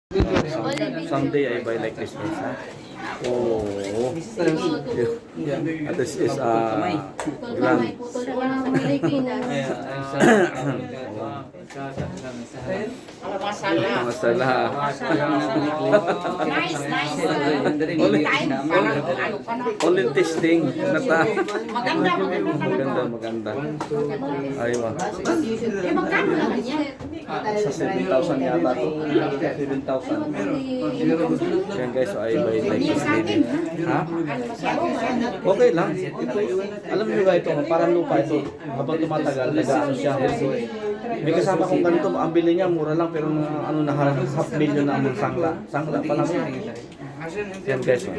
Someday I buy like this guys, ha? Oh. And this is grand. Masalah. Nice. Only testing. Nata. Maganda. Aywa. Magkano lang yan? Sa 7,000 yata to. 7,000. Yan guys, so I buy like this living. Ha? Okay lang. Ito, alam niyo ba ito, parang lupa ito. Habang tumatagal, nag-ano siya. May kasama kong ganito, ang bili niya, mura lang, pero ano na, half million na ang sangla. Sangla pa lang yan. Yan guys.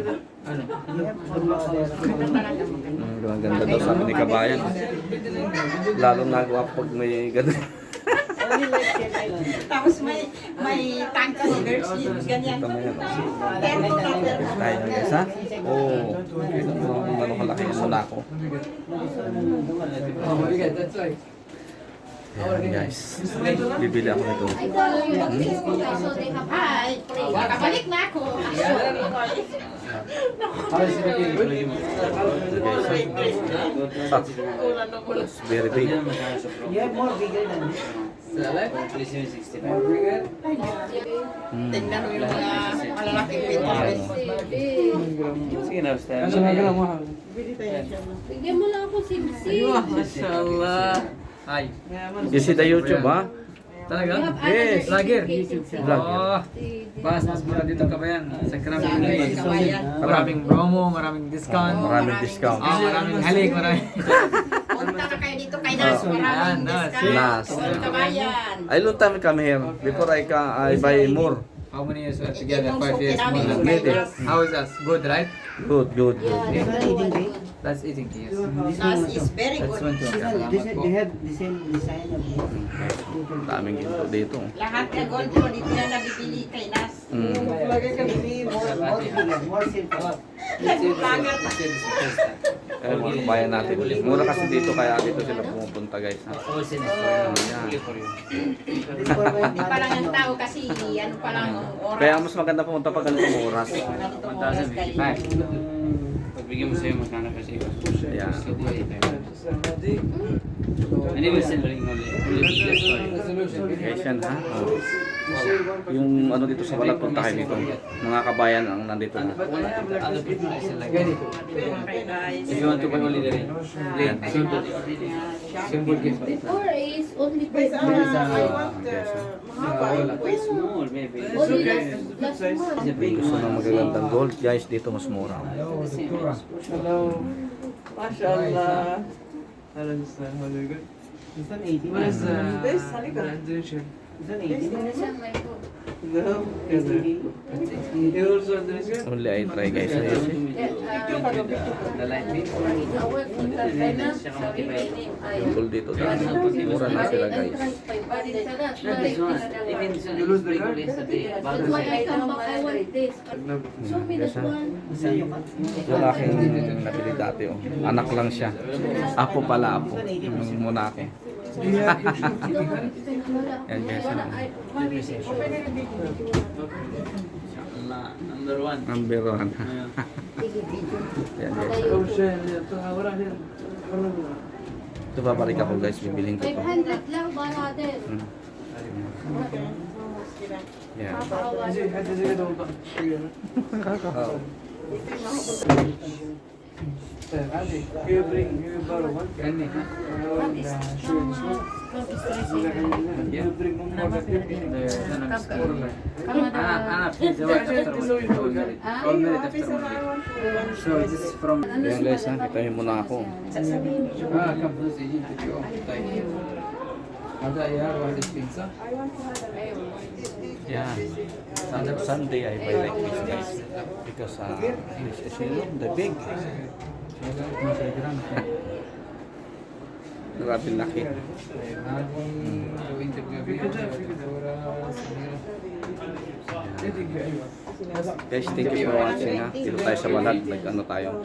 Ang ganda daw sabi ni Kabayan. Lalo nagawa pag may ganda. Tapos may tangka ng girls ganyan. Tayo guys, ha? Oo. Ano kalaki yung muna ako. Ayan guys. Bibili ako nito. Ay, nakabalik na ako. It's very big. You have more bigger than this. Tingnan mo yung mga malalaking pintas. Sige na, Stan. Bigyan mo lang ako simsim. Mashallah. Ay. You see the YouTube, ha? Talaga? Yes. Vlogger. Vlogger. Oh. Bas, mas mura dito kabayan. Sa Karaming Place. Kabayan. Maraming promo, maraming discount. Maraming discount. Maraming halik, maraming. Punta na kayo dito kay Nas. Maraming discount. Nas. Kabayan. I long time come here before I buy more. How many years are together? 5 years more than Maybe. How is us? Good, right? Good. That's eating yes. Nas is very That's good. 120. They have the same design of Daming ginto dito. Lahat ng gold mo dito na nabibili kay Nas. more simple. Vlogger. Eh, mga kabayan natin. Mura kasi dito kaya dito sila pumupunta guys. Ha? Hindi pa lang ang tao kasi ano pa lang ang oras. Kaya mas maganda pumunta pag ganitong oras. Ganitong oras kayo. Pagbigyan mo sa'yo, magkano kasi. Yeah. Hindi mo silvering ulit. Guys yan, ha? Oh. Yung ano dito sa balat, punta kayo dito. Mga kabayan ang nandito na. If you want to buy only the ring. Simple. Simple gift. Before is only Guys, ha? Small, maybe. only last month. Kung gusto ng magagandang gold, guys, dito mas mura. MashaAllah. Hello, Mr. How are you good? This one 80. What is This graduation? one 80. No. Yes, sir. You also understand? Only I try guys. So, you see? The light beam. Yung gold dito, guys. Mura na sila guys. You lose the card? That's why I come back, I want this. Show me this one. Yung aking nabili dati, oh. Anak lang siya. Apo pala, apo. Yung muna ako. Yan guys. Number one. Number 1. Yan guys. Oh, shit. Ito, wala din. Ito babalik ako guys. Bibiling ko to. 500 lang, brother. Yan. Sige, daw ba? Oh. Sir, Ali, you borrow one? Gani. You bring one more than 50. So this is from Yan guys ha. Itahin mo na ako. Campus Agent if you occupy. Ada ya, what is pizza? Yeah. Sunday I buy like this guys. Because this is the big. Grabe laki. Guys, thank you for watching ha. Dito tayo sa balat. Nag-ano tayo.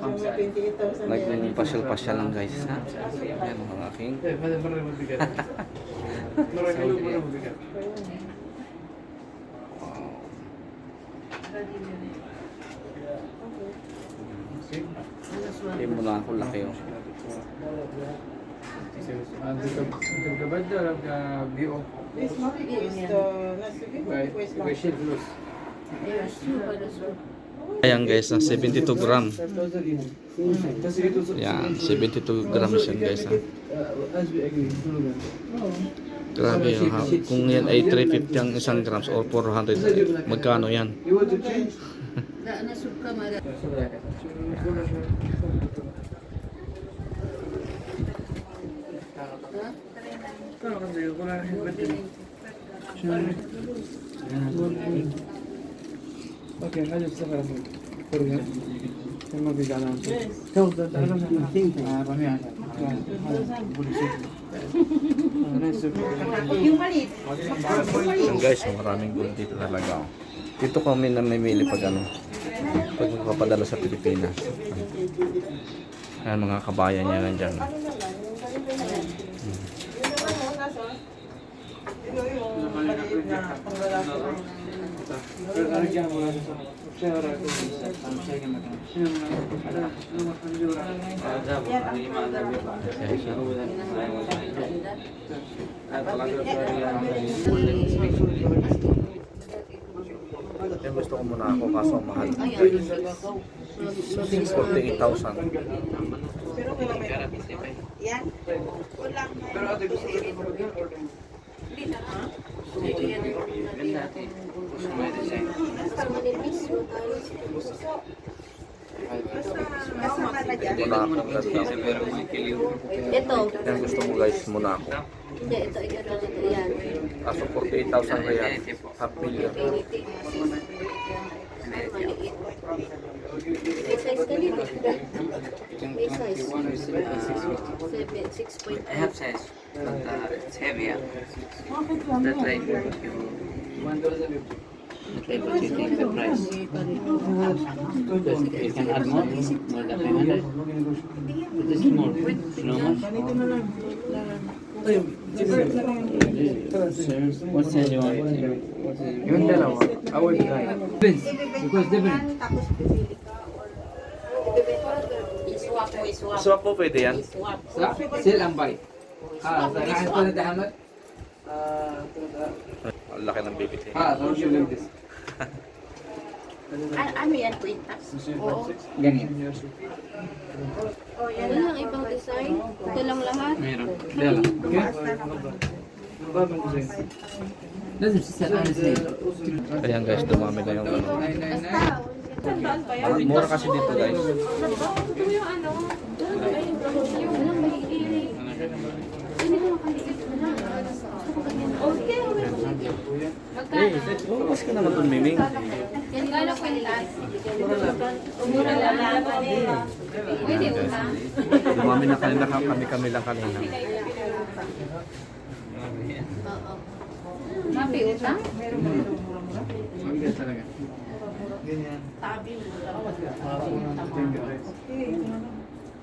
Nag-pasyal-pasyal lang guys ha. Yan ang aking. Marami mo mabigat. Wow. Hindi mo na ako laki oh. أنت كبدة ولا كبيئة؟ ويشيل فلوس. Ayan guys, na 72 gram. Yan, 72 grams yan guys. Ha? Grabe yun, ha? Kung yan ay 350 ang isang grams or 400, magkano yan? اوكي هذا السفر فرقة ثم بيجعلها توصل تعلم Yung maliit. Yan guys, maraming gold dito talaga. Oh. Dito kami namimili pag ano, pag magpapadala sa Pilipinas. Ayan mga kabayan niya nandyan. Yan gusto ko muna ako kaso ang mahal. 48,000. Muna ako ganda. Ito. Yan gusto mo guys, muna ako. Hindi, ito. Yan. Kaso 48,000 real. Half million. Maliit. May size ka nito. May size. 6.5. I have size, but it's heavier. That's like you. Okay, but you take the price. Because you can add more than 500. It is more. How much? What size you want? Yung dalawa, I will try. Depends, because different. Iswap mo, iswap. Swap po pwede yan? Iswap. Sell and buy. Sa lahat ko na dahamat. Ang laki ng bibili. So you like this. Ano yan, kwintas? Oo. Ganyan. Oh, yan Wala lang ibang design. Ito lang lahat. Meron. Dala. لازم تسأل عن الزين. Ayan guys, dumami na yung ano. 999. Mura kasi dito guys. Walang maliit. Hindi ko makaliit. Bukas ka naman dun, Miming. Yan nga lang kwintas. Mura lang. Pwede utang. Dumami na kanina kami lang kanina. Oo. Mapi utang? Maganda talaga.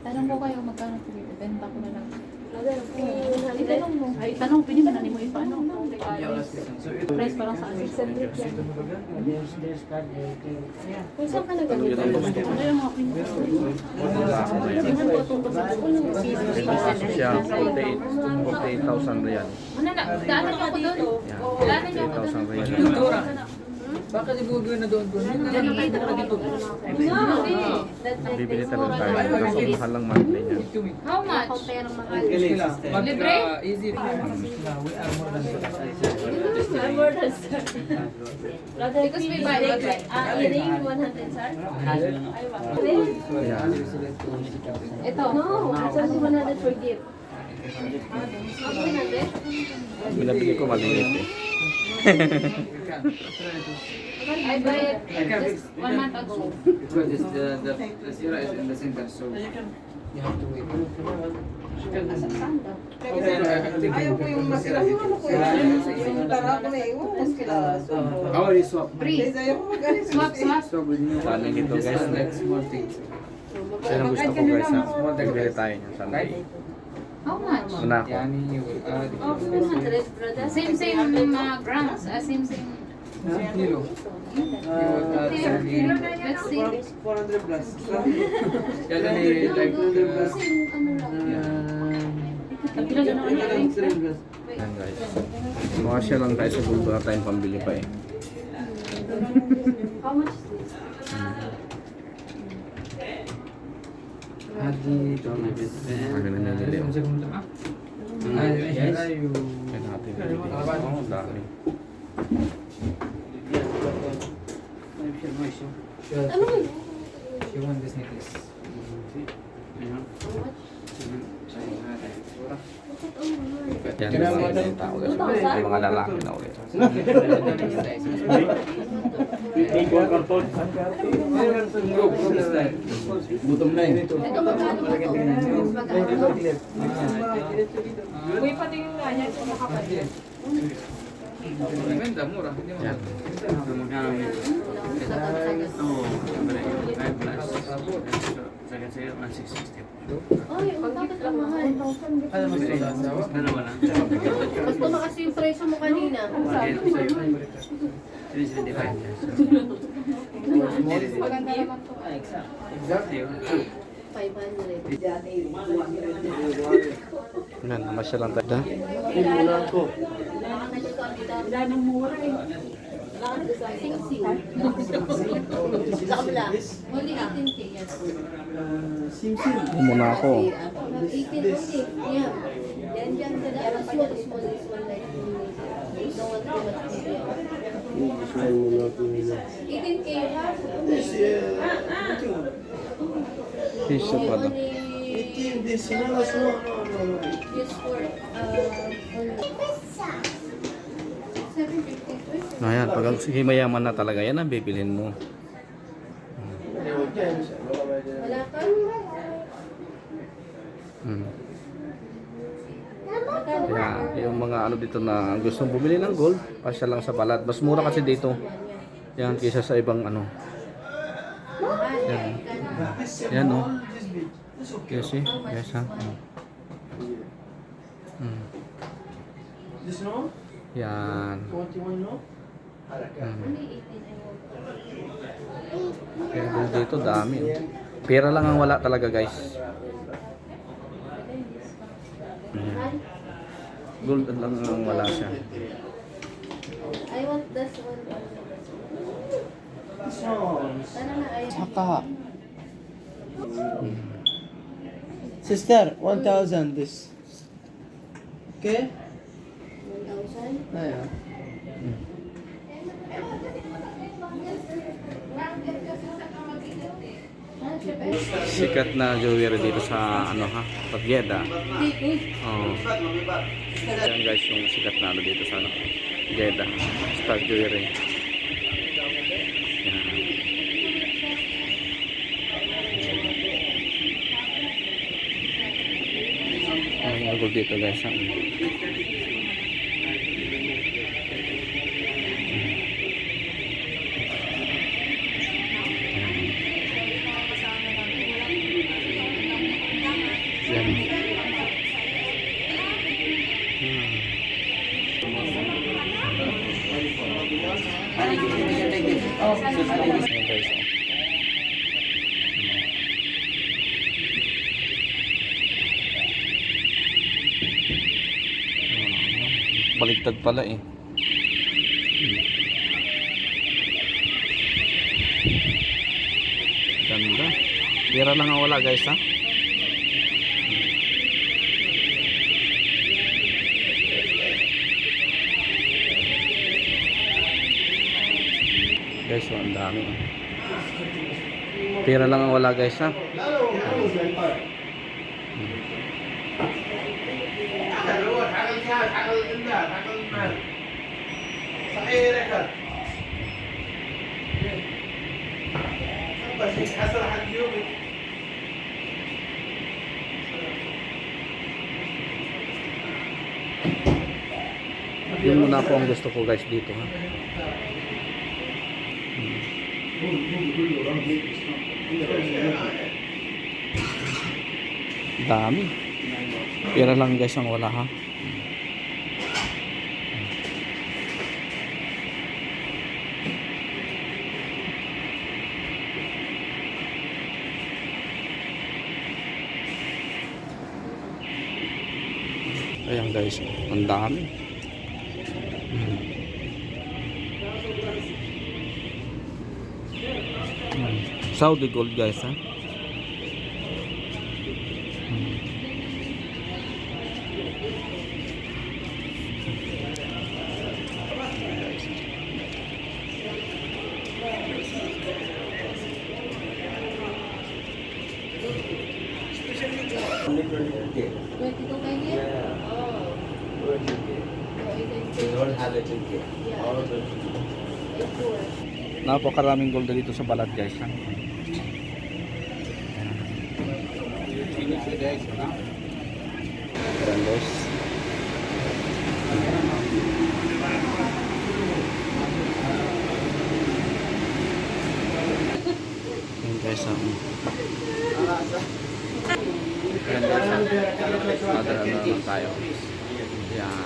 Tanong ko kayo magkano benta ko na lang. Itanong mo. Ay, tanong, pwede ba na mo yung paano? Price parang sa akin. 600 yan. Kung saan ka Yun ang nagagawin? gusto ko. Ano yung mga pinuha? Wala ako na yan. Tingnan ko itong kasi Siya, 48,000 real. Ano na, daanan niyo ako doon. Yan, Daanan niyo ako doon. 48,000 real. Bakit ibugawin na doon? Diyan na kayo dalawa dito. Bibili talaga tayo. Kaso mahal lang monthly niya. How much? compare ng mahal. Libre? Easy. Because may bayad. Earring 100, sir? Yan. Ito. No, it's only 100 for gift. 100? Binabili ko maliit eh. I buy it just 1 month ago. Because it's the zero is in the center, so you have to wait. Ayaw ko yung masira. Yung ano ko yung tara ko na iwan. Mas kilala. How are you swap? Free. Ayaw ko magalit. Swap, swap. Swap with you. Paano dito, Just guys? like small things. Yan ang gusto ko guys ha. Bibili tayo niya Sunday. How much? Muna ako. Yani you will add. Oh, 100, brother. Same grams. Same. Kilo. Let's see. 400 plus. Kaya ni like Kasi ano lang. Kapila dyan ang ano. 300 plus. Ayan guys. Makasya lang tayo sa gold, wala tayong pambili pa eh. How much is this? Haji Ano na nilili oh. Yes. Ayan natin. Oo, ang dami. Ano yun? You want this necklace? Yan yung mga tao guys. Yung mga lalaki na ulit. Gutom na eh. Ito magkano ba ito? Magkano? Uy, pati yung kanya, ito makapatid. Benta, mura. Hindi mo. Yan. Magkano yun? Sagad-sagad. Oo, siyempre. 5 plus. Second sale, 1,660. Ay, bakit ang mahal? Ano mas ito? Dalawa lang. Mas tumakas yung presyo mo kanina. Bakit sa'yo? 375. Maganda naman to. Exactly. 500. Yan, namasya lang tayo. Wala nang mura eh. Sa kabila. Only 18K yan. Muna ako. 18 only. Yeah. Yan sa daan. Small is one like you don't want too much media. 18K ha? Piso pa daw. Just for only 750. Ayan, pag sige mayaman na talaga, yan ang bibilhin mo. Wala ka? Hmm. Kaya yung mga ano dito na gustong bumili ng gold, pasya lang sa balat. Mas mura kasi dito. Yan kaysa sa ibang ano. Yan. Yan oh. Kasi, yes ha. Hmm. Yan. Kaya gold dito dami oh. Pera lang ang wala talaga guys. Gold lang ang wala siya. I want this one. Sana na ay Haka. Sister, 1,000 this. Okay? 1,000. Ayan. Sikat na jewelry dito sa ano ha, Pagyeda. Oh. Ayan guys yung sikat na ano dito sa ano, Pagyeda. Star jewelry. Yan. Ang mga gold dito guys ha. Yan. Ayan guys, oh. Baligtad pala eh. Ganda. Pera lang ang wala guys ha. Guys, so ang dami. Pera lang ang wala guys ha. Yun muna po ang gusto ko guys dito ha. Dami. Pera lang guys ang wala ha. Ayan guys, ang dami. Saudi gold guys ha. Only 22 kg? Napakaraming gold dito sa balat guys ha. Ayan guys. Ayan guys ha. Ayan guys ha. Madala na naman tayo. Ayan.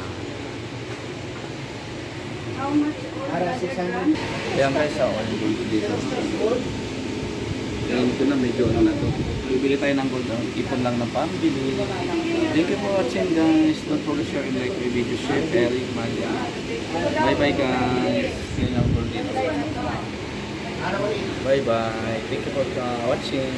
Ayan guys ha. Ayan gold dito. Ayan ito na medyo ano na to. Bibili tayo ng gold. Ipon lang ng pambili. Thank you for watching guys. Don't forget to share and like my video. Share, Eric, Malia. Bye bye guys. See you ng gold dito. Bye bye. Thank you for watching.